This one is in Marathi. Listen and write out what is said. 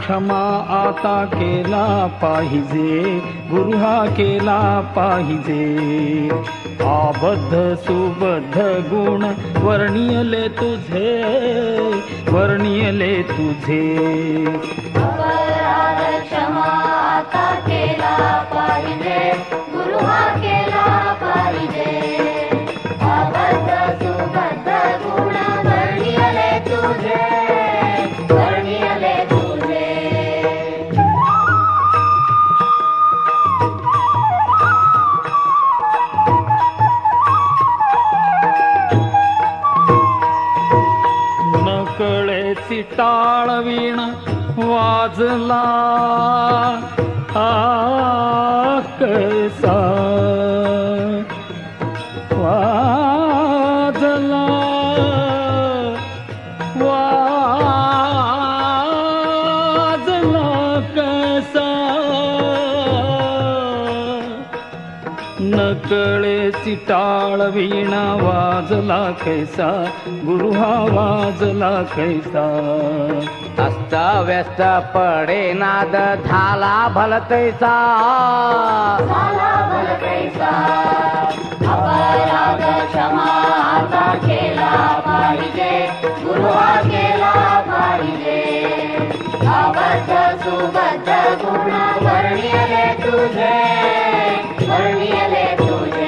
क्षमा आता केला पाहिजे, गुरु हा केला पाहिजे. आबद्ध सुबद्ध गुण वर्णियले तुझे, वर्णियले तुझे. अपराध क्षमा आता केला पाहिजे, गुरु हा केला पाहिजे. अबद्ध सुबद्ध गुण वर्णियले तुझे, वर्णियले तुझे. नकळेची टाळवीण वाजला कसा वाजला, वाजला कसा. नकळेची टाळवीण वाजला कैसा, गुरु हा वाजला कैसा. अस्त व्यस्त पडे नाद झाला भलतैसा, झाला भलतैसा. अपराध क्षमा आता केला पाहिजे, गुरु हा केला पाहिजे. अबद्ध सुबद्ध गुण वर्णियले तुझे, वर्णियले तुझे.